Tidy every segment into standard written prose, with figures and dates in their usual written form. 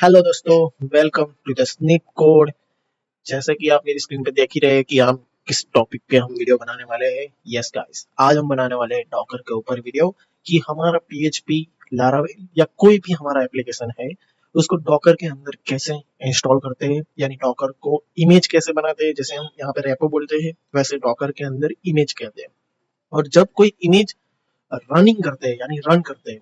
Hello दोस्तों, welcome to the Snape code. जैसा कि आप मेरी स्क्रीन पे देख ही रहे हैं कि हम किस टॉपिक पे हम वीडियो बनाने वाले हैं। यस गाइस, आज हम बनाने वाले हैं डॉकर के ऊपर वीडियो कि हमारा पीएचपी, लारावेल या कोई भी हमारा एप्लीकेशन है उसको डॉकर के अंदर कैसे इंस्टॉल करते हैं, यानी डॉकर को इमेज कैसे बनाते हैं। जैसे हम यहाँ पे रेपो बोलते हैं, वैसे डॉकर के अंदर इमेज कहते हैं। और जब कोई इमेज रनिंग करते हैं यानी रन करते हैं,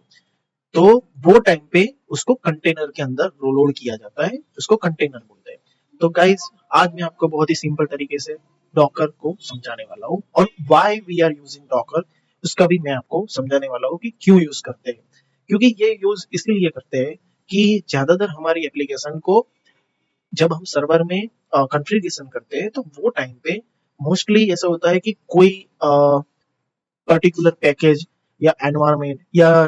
तो वो टाइम पे उसको कंटेनर के अंदर रोल किया जाता है, उसको कंटेनर बोलते हैं। तो गाइस, आज मैं आपको बहुत ही सिंपल तरीके से डॉकर को समझाने वाला हूँ, और why we are using docker उसका भी मैं आपको समझाने वाला हूँ कि क्यों यूज करते हैं। क्योंकि ये यूज इसलिए करते हैं कि ज्यादातर हमारी एप्लीकेशन को जब हम सर्वर में कॉन्फ़िगरेशन करते हैं, तो वो टाइम पे मोस्टली ऐसा होता है कि कोई पर्टिकुलर पैकेज या एनवायरमेंट या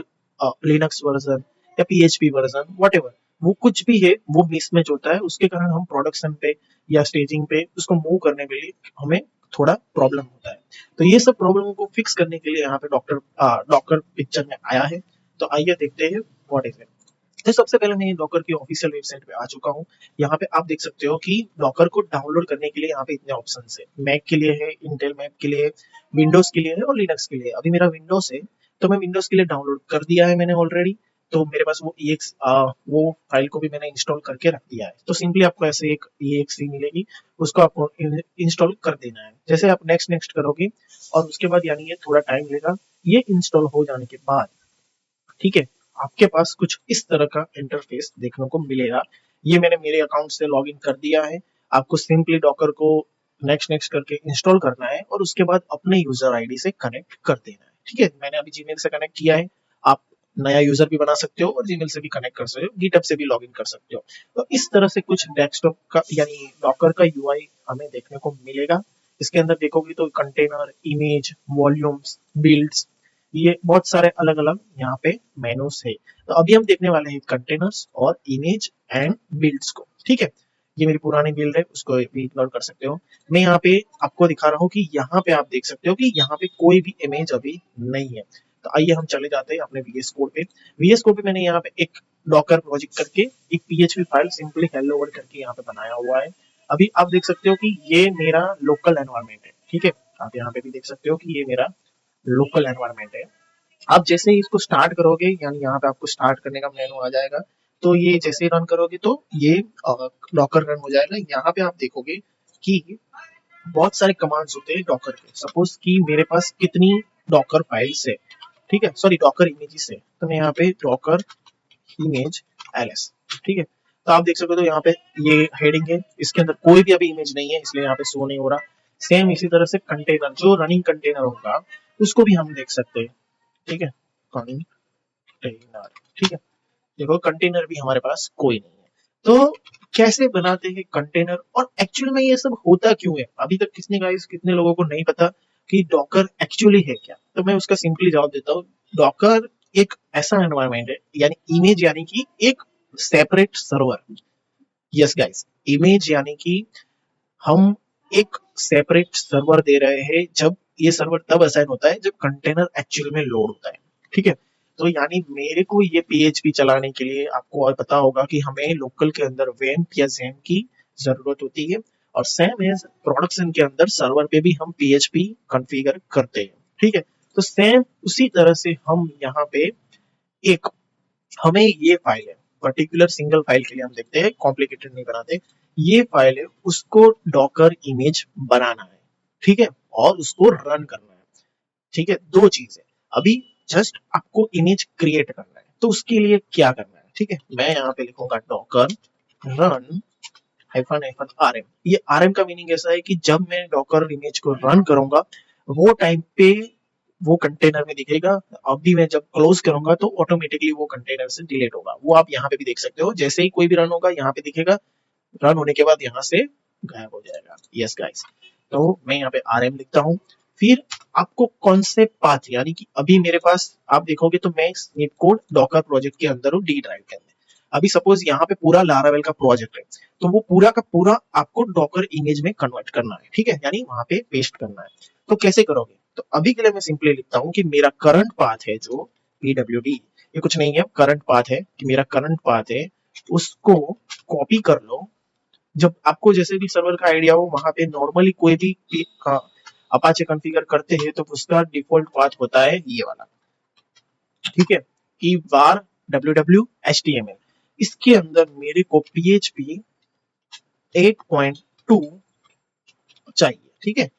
लिनक्स वर्जन या पीएचपी वर्जन वट वो कुछ भी है, वो मिसमैच होता है। उसके कारण हम प्रोडक्शन पे या स्टेजिंग पे उसको मूव करने के लिए हमें थोड़ा प्रॉब्लम होता है। तो ये सब प्रॉब्लम को फिक्स करने के लिए यहाँ पे डॉकर पिक्चर में आया है। तो आइए देखते हैं व्हाट इज इट। तो सबसे पहले मैं डॉकर की ऑफिशियल वेबसाइट पे आ चुका हूँ। यहाँ पे आप देख सकते हो कि डॉकर को डाउनलोड करने के लिए यहाँ पे इतने ऑप्शन है। मैक के लिए है, इंटेल मैक के लिए, विंडोज के लिए है और लिनक्स के लिए। अभी मेरा विंडोज है, तो मैं विंडोज के लिए डाउनलोड कर दिया है मैंने ऑलरेडी। तो मेरे पास वो वो फाइल को भी मैंने इंस्टॉल करके रख दिया है। तो सिंपली आपको ऐसे एक EXE मिलेगी, उसको आपको इंस्टॉल कर देना है। जैसे आप नेक्स्ट नेक्स्ट करोगे और उसके बाद यानी ये थोड़ा टाइम लेगा। ये इंस्टॉल हो जाने के बाद, ठीक है, आपके पास कुछ इस तरह का इंटरफेस देखने को मिलेगा। ये मैंने मेरे अकाउंट से लॉगिन कर दिया है। आपको सिंपली डॉकर को नेक्स्ट नेक्स्ट करके इंस्टॉल करना है और उसके बाद अपने यूजर आईडी से कनेक्ट कर देना है। ठीक है, मैंने अभी जीमेल से कनेक्ट किया है। आप नया यूजर भी बना सकते हो और जीमेल से भी कनेक्ट कर सकते हो, गिटहब से भी लॉगिन कर सकते हो। तो इस तरह से कुछ डेस्कटॉप का यानी डॉकर का यूआई हमें देखने को मिलेगा। इसके अंदर देखोगे तो कंटेनर, इमेज, वॉल्यूम्स, बिल्ड्स, ये बहुत सारे अलग अलग यहाँ पे मेनूस है। तो अभी हम देखने वाले हैं कंटेनर्स और इमेज एंड बिल्ड्स को। ठीक है, ये मेरी पुरानी बिल्ड है, उसको भी इग्नोर कर सकते हो। मैं यहाँ पे आपको दिखा रहा हूँ कि यहाँ पे आप देख सकते हो कि यहाँ पे कोई भी इमेज अभी नहीं है। तो आइए हम चले जाते हैं अपने VS कोड पे। VS कोड पे मैंने यहाँ पे एक डॉकर प्रोजेक्ट करके एक PHP file simply hello world करके यहाँ पे बनाया हुआ है। अभी आप देख सकते हो कि ये मेरा लोकल एनवायरमेंट है। ठीक है, आप यहाँ पे भी देख सकते हो कि ये मेरा लोकल एनवायरमेंट है। आप जैसे ही इसको स्टार्ट करोगे, यानी यहाँ पे आपको स्टार्ट करने का मेनू आ जाएगा। तो ये जैसे ही रन करोगे तो ये डॉकर रन हो जाएगा। यहाँ पे आप देखोगे कि बहुत सारे कमांड्स होते हैं डॉकर के। सपोज कि मेरे पास कितनी डॉकर फाइल्स है, ठीक है, सॉरी डॉकर इमेजेस है। तो मैं यहाँ पे डॉकर इमेज ls, ठीक है। तो आप देख सकते हो, तो यहाँ पे ये हेडिंग है, इसके अंदर कोई भी अभी इमेज नहीं है, इसलिए यहाँ पे शो नहीं हो रहा। सेम इसी तरह से कंटेनर, जो रनिंग कंटेनर होगा उसको भी हम देख सकते हैं। ठीक है, कंटेनर, ठीक है। देखो कंटेनर भी हमारे पास कोई नहीं है। तो कैसे बनाते हैं कंटेनर और एक्चुअल में ये सब होता क्यों है, अभी तक कितने लोगों को नहीं पता कि डॉकर एक्चुअली है क्या। तो मैं उसका सिंपली जवाब देता हूँ। डॉकर एक ऐसा एनवायरनमेंट है, यानी इमेज यानी कि एक separate server. Yes guys, image यानी कि हम एक सेपरेट सर्वर दे रहे हैं। जब ये सर्वर तब असाइन होता है जब कंटेनर एक्चुअल में लोड होता है। ठीक है, तो यानी मेरे को ये PHP चलाने के लिए आपको और पता होगा कि हमें लोकल के अंदर वेम्प या ज़ैम्प की जरूरत होती है, और सेम एज प्रोडक्शन के अंदर सर्वर पे भी हम PHP कॉन्फ़िगर करते हैं। ठीक है, तो सेम उसी तरह से हम यहाँ पे एक, हमें ये फाइल है पर्टिकुलर सिंगल फाइल के लिए, हम देखते हैं, कॉम्प्लिकेटेड नहीं बनाते। ये फाइल है, उसको डॉकर इमेज बनाना है। ठीक है, और उसको रन करना है। ठीक है, दो चीज है। अभी जस्ट आपको इमेज क्रिएट करना है, तो उसके लिए क्या करना है। ठीक है, मैं यहाँ पे लिखूंगा डॉकर रन -rm। ये rm का मीनिंग ऐसा है कि जब मैं डॉकर इमेज को रन करूंगा, वो टाइम पे वो कंटेनर में दिखेगा। अभी मैं जब क्लोज करूंगा तो ऑटोमेटिकली वो कंटेनर से डिलीट होगा। वो आप यहाँ पे भी देख सकते हो, जैसे ही कोई भी रन होगा यहाँ पे दिखेगा, रन होने के बाद यहाँ से गायब हो जाएगा। यस गाइस, तो मैं यहाँ पे rm लिखता हूँ। फिर आपको कौन से पाथ, यानी कि अभी मेरे पास आप देखोगे तो मैं स्निप कोड डॉकर प्रोजेक्ट के अंदर हूँ, डी ड्राइव के अंदर। अभी सपोज यहाँ पे पूरा लारावेल का प्रोजेक्ट है, तो वो पूरा का पूरा आपको डॉकर इमेज में कन्वर्ट करना है। ठीक है, यानी वहां पे पेस्ट करना है। तो कैसे करोगे, तो अभी के लिए मैं सिंपली लिखता हूँ कि मेरा करंट पाथ है जो PWD, ये कुछ नहीं है, करंट पाथ है कि मेरा करंट पाथ है उसको कॉपी कर लो। जब आपको जैसे भी सर्वर का आइडिया हो, वहां पे नॉर्मली कोई भी अपाचे कॉन्फ़िगर करते हैं तो उसका डिफॉल्ट पाथ होता है ये वाला, ठीक है, कि var www.html। इसके अंदर मेरे को PHP 8.2 चाहिए, ठीक है।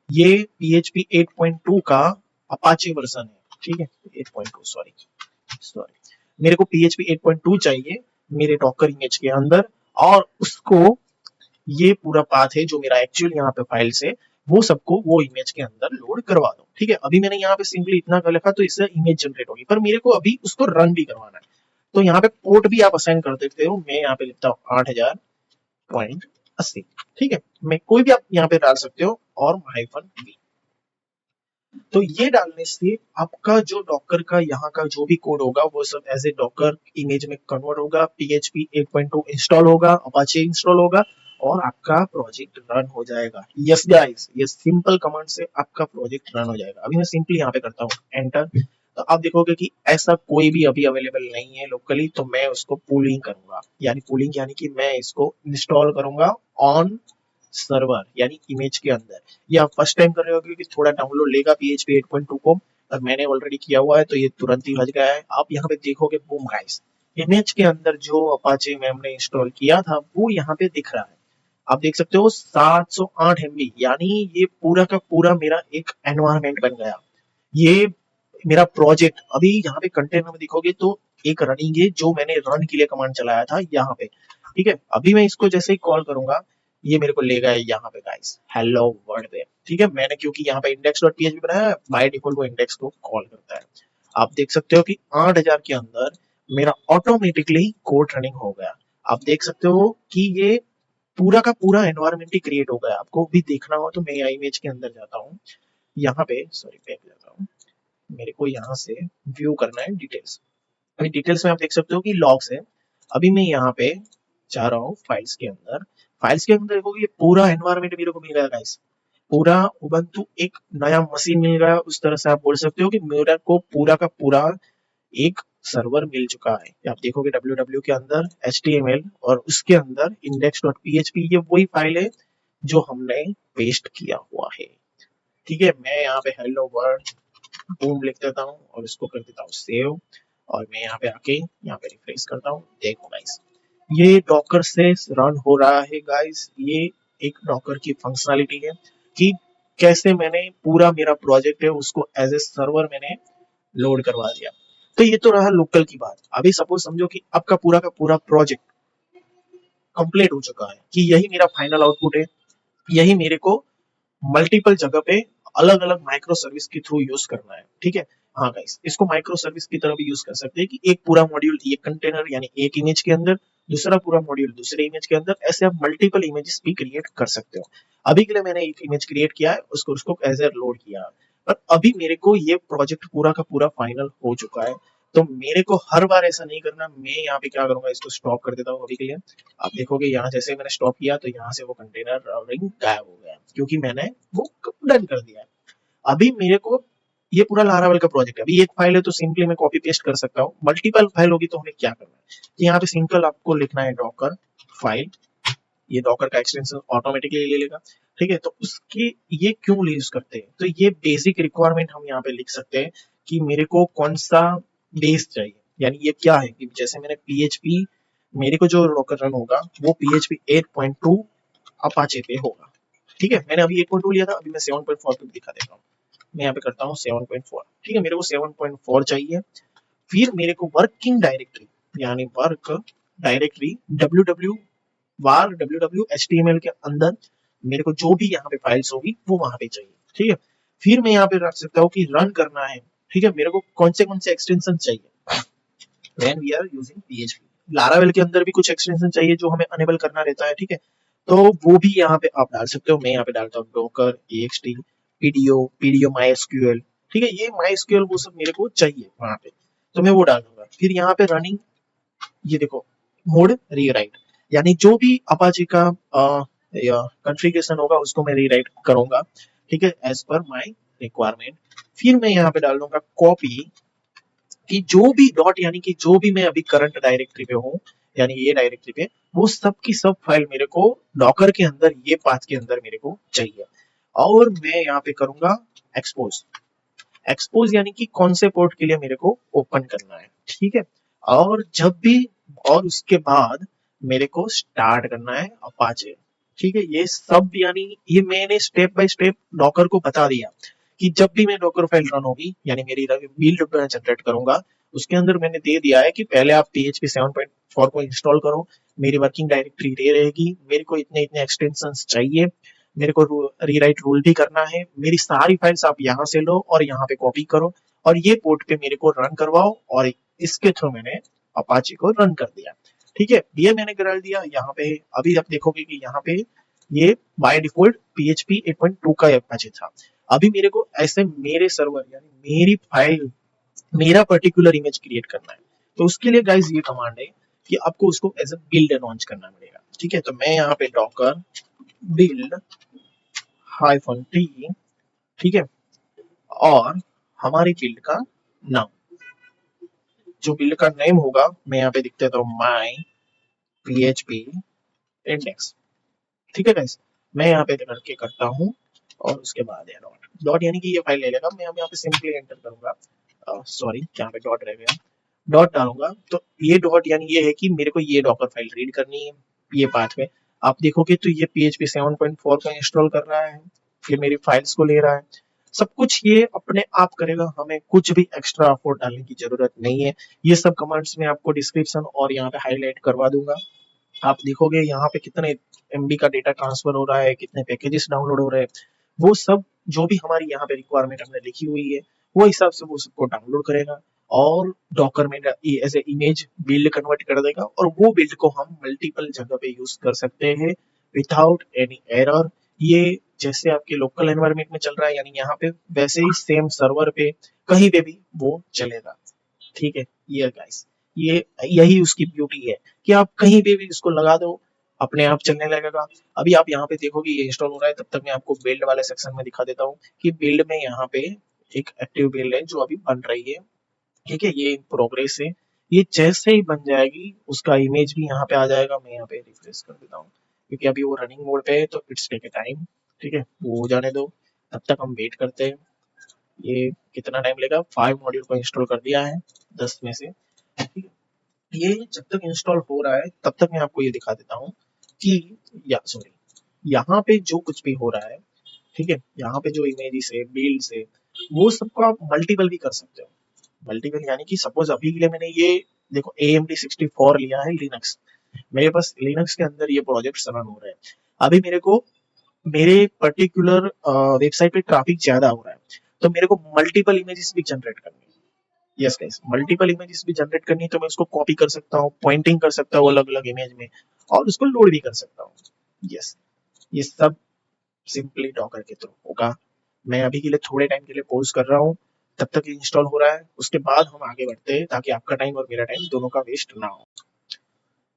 ये PHP 8.2 का अपाचे वर्जन है, ठीक है। 8.2 सॉरी सॉरी मेरे को PHP 8.2 चाहिए मेरे डॉकर इमेज के अंदर, और उसको ये पूरा पाथ है जो मेरा एक्चुअल यहाँ पे फाइल से, वो सबको वो इमेज के अंदर लोड करवा दो, ठीक है। अभी मैंने यहाँ पे सिंपली इतना कर लिखा तो इससे इमेज जनरेट होगी, पर मेरे को अभी उसको रन भी करवाना है। तो यहाँ पे पोर्ट भी आप असाइन कर देते हो, मैं यहाँ पे लिखता हूँ 8000.80, ठीक है। मैं कोई भी आप यहाँ पे डाल सकते हो और -v। तो ये डालने से आपका जो डॉकर का यहाँ का जो भी कोड होगा वो सब एज ए डॉकर इमेज में कन्वर्ट होगा, PHP 8.2 इंस्टॉल होगा, अपाचे इंस्टॉल होगा, और आपका प्रोजेक्ट रन हो जाएगा। यस गाइस, ये सिंपल कमांड से आपका प्रोजेक्ट रन हो जाएगा। अभी मैं सिंपली यहाँ पे करता हूँ एंटर, तो आप देखोगे कि ऐसा कोई भी अभी अवेलेबल नहीं है लोकली, तो मैं उसको पूलिंग करूंगा, यानी पूलिंग यानी कि मैं इसको इंस्टॉल करूंगा ऑन सर्वर यानी इमेज के अंदर। ये आप फर्स्ट टाइम कर रहे हो क्योंकि थोड़ा डाउनलोड लेगा PHP 8.2 को, और मैंने ऑलरेडी किया हुआ है तो ये तुरंत ही लग गया है। आप यहाँ पे देखोगे बूम गाइस, इमेज के अंदर जो अपाचे में हमने इंस्टॉल किया था वो यहाँ पे दिख रहा है। आप देख सकते हो 708 MB, यानी ये पूरा का पूरा मेरा एक एनवायरमेंट बन गया। ये मेरा प्रोजेक्ट अभी यहाँ पे कंटेनर में देखोगे तो एक रनिंग है जो मैंने रन के लिए कमांड चलाया था यहाँ पे, ठीक है। अभी मैं इसको जैसे ही कॉल करूंगा ये मेरे को लेगा यहाँ पे गाइस हेलो वर्ल्ड पे, ठीक है। मैंने क्योंकि यहाँ पे index.php बनाया है, बाय डिफॉल्ट वो इंडेक्स को कॉल करता है। आप देख सकते हो कि 8000 के अंदर मेरा ऑटोमेटिकली कोड रनिंग हो गया। आप देख सकते हो कि ये पूरा का पूरा एनवायरमेंट ही क्रिएट हो गया। आपको भी देखना हो तो मैं यहाँ इमेज के अंदर जाता हूँ, यहाँ पे सॉरी बैक जाता हूँ, मेरे को यहाँ से व्यू करना है डिटेल्स। अभी डिटेल्स में आप देख सकते हो कि लॉग्स है। अभी मैं यहाँ पे जा रहा हूँ फाइल्स के अंदर, फाइल्स के अंदर देखोगे ये पूरा एनवायरमेंट मेरे को मिल गया गाइस। पूरा उबंटू एक नया मशीन मिल गया, उस तरह से आप बोल सकते हो कि मेरे को पूरा का पूरा एक सर्वर मिल चुका है। आप देखोगे www के अंदर HTML और उसके अंदर index.php, ये वही फाइल है जो हमने पेस्ट किया हुआ है, ठीक है। मैं यहाँ पे हेलो वर्ल्ड बूम लिख देता हूँ और इसको कर देता हूँ सेव, और मैं यहाँ पे आके यहाँ पे रिफ्रेश करता हूँ। देखो गाइस ये डॉकर से रन हो रहा है गाइस। ये एक डॉकर की फंक्शनलिटी है कि कैसे मैंने पूरा मेरा प्रोजेक्ट है उसको एज ए सर्वर मैंने लोड करवा दिया। तो ये तो रहा लोकल की बात। अभी सपोज समझो कि आपका पूरा का पूरा प्रोजेक्ट कंप्लीट हो चुका है, कि यही मेरा फाइनल आउटपुट है, यही मेरे को मल्टीपल जगह पे अलग अलग माइक्रो सर्विस के थ्रू यूज करना है, ठीक है। हाँ गाइस, इसको माइक्रो सर्विस की तरह भी यूज कर सकते हैं कि एक पूरा मॉड्यूल एक कंटेनर यानी एक इमेज के अंदर, दूसरा पूरा मॉड्यूल दूसरे इमेज के अंदर, ऐसे आप मल्टीपल इमेजेस भी क्रिएट कर सकते हो। अभी के लिए मैंने एक इमेज क्रिएट किया है, उसको एज ए लोड किया है, पर अभी मेरे को ये प्रोजेक्ट पूरा का पूरा फाइनल हो चुका है। तो मेरे को हर बार ऐसा नहीं करना। मैं यहाँ पे क्या करूंगा, इसको स्टॉप कर देता हूँ अभी के लिए। आप देखोगे यहाँ जैसे मैंने स्टॉप किया तो यहाँ से वो कंटेनर राउटिंग गायब हो गया क्योंकि मैंने वो डन कर दिया है। अभी मेरे को ये पूरा लारावेल का प्रोजेक्ट है। अभी एक फाइल है तो सिंपली मैं कॉपी पेस्ट कर सकता हूँ। मल्टीपल फाइल होगी तो हमें क्या करना है, तो यहाँ पे सिंपल आपको लिखना है डॉकर फाइल। ये डॉकर का एक्सटेंशन ऑटोमेटिकली ले लेगा, ठीक है। तो उसके ये क्यों यूज करते हैं, तो ये बेसिक रिक्वायरमेंट हम यहाँ पे लिख सकते हैं कि मेरे को कौन सा बेस चाहिए। यानी ये क्या है कि जैसे मैंने PHP, मेरे को जो डॉकर रन होगा वो PHP 8.2 अपाचे पे होगा, ठीक है। मैंने अभी 8.2 लिया था, अभी मैं 7.4 पे दिखा देता हूँ। मैं यहाँ पे करता हूँ 7.4, ठीक है। मेरे को 7.4 चाहिए। फिर मेरे को वर्किंग डायरेक्टरी यानी work directory www var www html के अंदर मेरे को जो भी यहाँ पे फाइल्स होगी वो वहां पे चाहिए, ठीक है। फिर मैं यहाँ पे रख सकता हूँ कि रन करना है, ठीक है। मेरे को कौन से एक्सटेंशन चाहिए when we are using PHP। Laravel के अंदर भी कुछ एक्सटेंशन चाहिए जो हमें अनेबल करना रहता है, ठीक है। तो वो भी यहाँ पे आप डाल सकते हो। मैं यहाँ पे डालता हूँ डॉकर ext pdo mysql, ठीक है। ये mysql वो सब मेरे को चाहिए वहां पे, तो मैं वो डाल दूंगा। फिर यहाँ पे रनिंग, ये देखो मोड रीराइट, यानी जो भी अपाचे का कॉन्फ़िगरेशन होगा उसको मैं रीराइट करूंगा, ठीक है, एज पर माय रिक्वायरमेंट। फिर मैं यहाँ पे डाल दूंगा कॉपी कि जो भी डॉट यानी कि जो भी मैं अभी करंट डायरेक्टरी पे हूँ यानी ये डायरेक्टरी पे, वो सब की सब फाइल मेरे को डॉकर के अंदर ये पाथ के अंदर मेरे को चाहिए। और मैं यहाँ पे करूंगा एक्सपोज। एक्सपोज यानी कि कौन से पोर्ट के लिए मेरे को ओपन करना है, ठीक है। और जब भी, और उसके बाद मेरे को स्टार्ट करना है अपाचे, ठीक है। ये सब यानी ये मैंने स्टेप बाय स्टेप डॉकर को बता दिया कि जब भी मैं डॉकर फाइल रन होगी यानी मेरी बिल्ड जनरेट करूंगा, उसके अंदर मैंने दे दिया है कि पहले आप PHP 7.4 को इंस्टॉल करो, मेरी वर्किंग डायरेक्टरी ये रहेगी, मेरे को इतने इतने एक्सटेंशन चाहिए, मेरे को रीराइट रूल भी करना है, मेरी सारी फाइल्स आप यहाँ से लो और यहाँ पे कॉपी करो और ये पोर्ट पे मेरे को रन करवाओ, और इसके थ्रू मैंने अपाचे को रन कर दिया, ठीक है। ये मैंने करा दिया यहाँ पे। अभी आप देखोगे कि यहाँ पे ये बाय डिफॉल्ट PHP 8.2 का अपाचे था। अभी मेरे को ऐसे मेरे सर्वर यानी मेरी फाइल, मेरा पर्टिकुलर इमेज क्रिएट करना है, तो उसके लिए गाइस ये कमांड है कि आपको उसको एज अ बिल्ड लॉन्च करना पड़ेगा, ठीक है। तो मैं यहाँ पे डॉकर बिल्ड -t, ठीक है, और हमारी फील्ड का नाम, जो फील्ड का नेम होगा मैं यहाँ पे लिख देता हूँ माई PHP इंडेक्स, ठीक है गाइस। मैं यहाँ पे करके करता हूँ और उसके बाद है डॉट। डॉट यानी कि ये फाइल ले लेगा, मैं यहाँ पे सिंपली एंटर करूंगा, सॉरी यहाँ पे डॉट रह गया, डॉट डालूंगा। तो ये डॉट यानी ये है कि मेरे को ये डॉकर फाइल रीड करनी है। ये पाथ में आप देखोगे तो ये PHP 7.4 को इंस्टॉल कर रहा है, फिर मेरी फाइल्स को ले रहा है, सब कुछ ये अपने आप करेगा, हमें कुछ भी एक्स्ट्रा एफर्ट डालने की जरूरत नहीं है। ये सब कमांड्स में आपको डिस्क्रिप्शन और यहाँ पे हाईलाइट करवा दूंगा। आप देखोगे यहाँ पे कितने MB का डेटा ट्रांसफर हो रहा है, कितने पैकेजेस डाउनलोड हो रहे हैं, वो सब जो भी हमारी यहाँ पे रिक्वायरमेंट हमने लिखी हुई है वो हिसाब से वो सबको डाउनलोड करेगा और डॉकर में as a image build convert कर देगा, और वो बिल्ड को हम मल्टीपल जगह पे यूज कर सकते हैं विदाउट एनी एरर। ये जैसे आपके लोकल एनवायरनमेंट में चल रहा है यानी यहाँ पे, वैसे ही सेम सर्वर पे कहीं पे भी वो चलेगा, ठीक है। ये गाइस, ये यही उसकी ब्यूटी है कि आप कहीं पे भी इसको लगा दो, अपने आप चलने लगेगा। अभी आप यहाँ पे देखोगे ये इंस्टॉल हो रहा है, तब तक मैं आपको बिल्ड वाले सेक्शन में दिखा देता हूँ कि बिल्ड में यहाँ पे एक एक्टिव बिल्ड है जो अभी बन रही है, ठीक है। ये प्रोग्रेस है, ये जैसे ही बन जाएगी उसका इमेज भी यहाँ पे आ जाएगा। मैं यहाँ पे रिफ्रेश कर देता हूँ क्योंकि अभी वो रनिंग मोड पे है, तो इट्स टेक ए टाइम, ठीक है, वो हो जाने दो, तब तक हम वेट करते हैं। ये कितना टाइम लेगा, 5 मॉड्यूल को इंस्टॉल कर दिया है 10 में से, ठीक है। ये जब तक इंस्टॉल हो रहा है तब तक मैं आपको ये दिखा देता हूँ कि या सॉरी, यहाँ पे जो कुछ भी हो रहा है, ठीक है, यहाँ पे जो इमेजेस है, बिल्ड्स है, वो सबको आप मल्टीपल भी कर सकते हो। मल्टीपल यानी कि सपोज अभी के लिए मैंने ये देखो AMD 64 लिया है लिनक्स, मेरे पास लिनक्स के अंदर ये प्रोजेक्ट रन हो रहे हैं। अभी मेरे को मेरे पर्टिकुलर वेबसाइट पे ट्रैफिक ज्यादा हो रहा है, तो मेरे को मल्टीपल इमेजेस भी जनरेट करनी है। यस गाइस, मल्टीपल इमेजेस भी जनरेट करनी है, तो मैं उसको कॉपी कर सकता हूँ, पॉइंटिंग कर सकता हूँ अलग अलग इमेज में, और उसको लोड भी कर सकता हूँ। यस, ये सब सिंपली डॉकर के थ्रू होगा। मैं अभी के लिए थोड़े टाइम के लिए पॉज कर रहा हूँ, तब तक इंस्टॉल हो रहा है, उसके बाद हम आगे बढ़ते हैं ताकि आपका टाइम और मेरा टाइम दोनों का वेस्ट ना हो।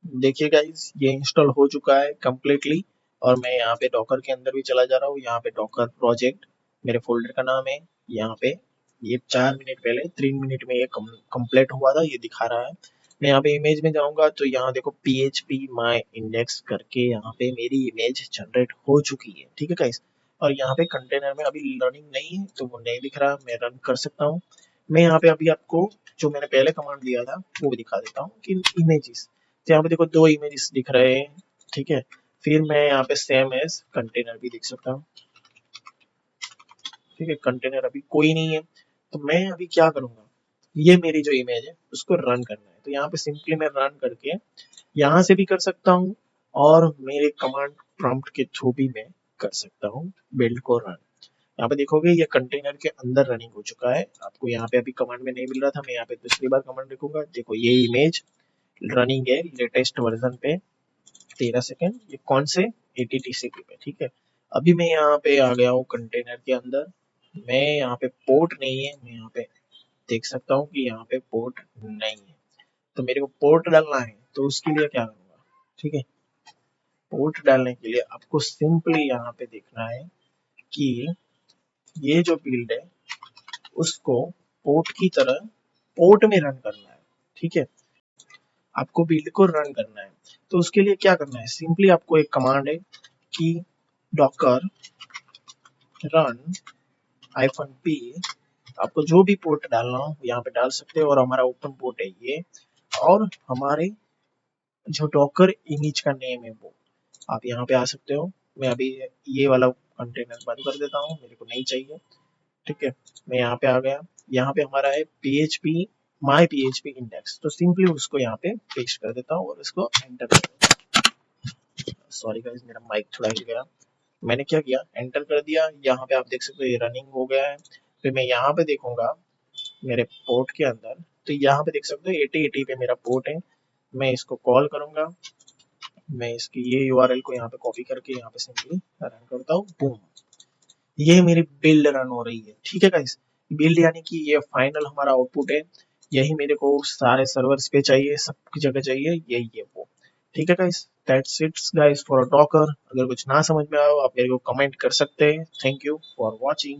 देखिए गाइस, ये इंस्टॉल हो चुका है कंप्लीटली, और मैं यहाँ पे डॉकर के अंदर भी चला जा रहा हूँ। यहाँ पे डॉकर प्रोजेक्ट मेरे फोल्डर का नाम है। यहाँ पे ये 4 मिनट पहले 3 मिनट में ये कंप्लीट हुआ था, ये दिखा रहा है। मैं यहाँ पे इमेज में जाऊंगा तो यहाँ देखो PHP my index करके यहाँ पे मेरी इमेज जनरेट हो चुकी है, ठीक है गाइस। और यहाँ पे कंटेनर में अभी रनिंग नहीं है तो वो नहीं दिख रहा, मैं रन कर सकता हूँ। मैं यहाँ पे अभी आपको जो मैंने पहले कमांड दिया था वो भी दिखा देता हूँ कि इमेजेस, तो यहाँ पे देखो 2 इमेजेस दिख रहे हैं, ठीक है। फिर मैं यहाँ पे सेम एज कंटेनर भी दिख सकता हूँ, ठीक है। कंटेनर अभी कोई नहीं है, तो मैं अभी क्या करूंगा, ये मेरी जो इमेज है उसको रन करना है, तो यहाँ पे सिंपली मैं रन करके यहाँ से भी कर सकता हूँ, और मेरे कमांड प्रॉम्प्ट के थ्रू भी मैं कर सकता हूँ बिल्ड को रन। यहाँ पे देखोगे ये कंटेनर के अंदर रनिंग हो चुका है, आपको यहाँ पे अभी कमांड में नहीं मिल रहा था, मैं यहाँ पे दूसरी बार कमांड लिखूंगा। देखो ये इमेज रनिंग है लेटेस्ट वर्जन पे, 13 सेकेंड, ये कौन से ATTCP पे, ठीक है। अभी मैं यहाँ पे आ गया हूँ कंटेनर के अंदर, मैं यहाँ पे पोर्ट नहीं है, मैं यहाँ पे देख सकता हूँ कि यहाँ पे पोर्ट नहीं है, तो मेरे को पोर्ट डालना है, तो उसके लिए क्या करूँगा, ठीक है। पोर्ट डालने के लिए आपको सिंपली यहाँ पे देखना है कि ये जो बिल्ड है उसको पोर्ट की तरह पोर्ट में रन करना है, ठीक है। आपको बिल्ड को रन करना है। तो उसके लिए क्या करना है, सिंपली आपको एक कमांड है कि डॉकर रन -p, आपको जो भी पोर्ट डालना हो यहाँ पे डाल सकते हो, और हमारा ओपन पोर्ट है ये, और हमारे जो डॉकर इमेज का नेम है वो आप यहाँ पे आ सकते हो। मैं अभी ये वाला कंटेनर बंद कर देता हूँ, मेरे को नहीं चाहिए। ठीक है, मैं यहाँ पे आ गया, यहाँ पे हमारा है php माई php इंडेक्स, तो सिंपली उसको यहाँ पे पेस्ट कर देता हूँ और इसको एंटर कर देता हूँ। सॉरी गाइस, मेरा माइक थोड़ा हिल गया। मैंने क्या किया, एंटर कर दिया, यहाँ पे आप देख सकते हो ये रनिंग हो गया है। फिर मैं यहाँ पे देखूंगा मेरे पोर्ट के अंदर, तो यहाँ पे देख सकते हो 8080 पे मेरा पोर्ट है। मैं इसको कॉल करूंगा, मैं इसकी ये यूआरएल को यहाँ पे कॉपी करके यहाँ पे सिंपली रन करता हूँ, बूम, ये मेरी बिल्ड रन हो रही है। ठीक है गाइस, बिल्ड यानी कि ये फाइनल हमारा आउटपुट है, यही मेरे को सारे सर्वर्स पे चाहिए, सब जगह चाहिए, यही है वो। ठीक है guys, that's it guys for a Docker. अगर कुछ ना समझ में आया हो आप मेरे को कमेंट कर सकते हैं। Thank you for watching.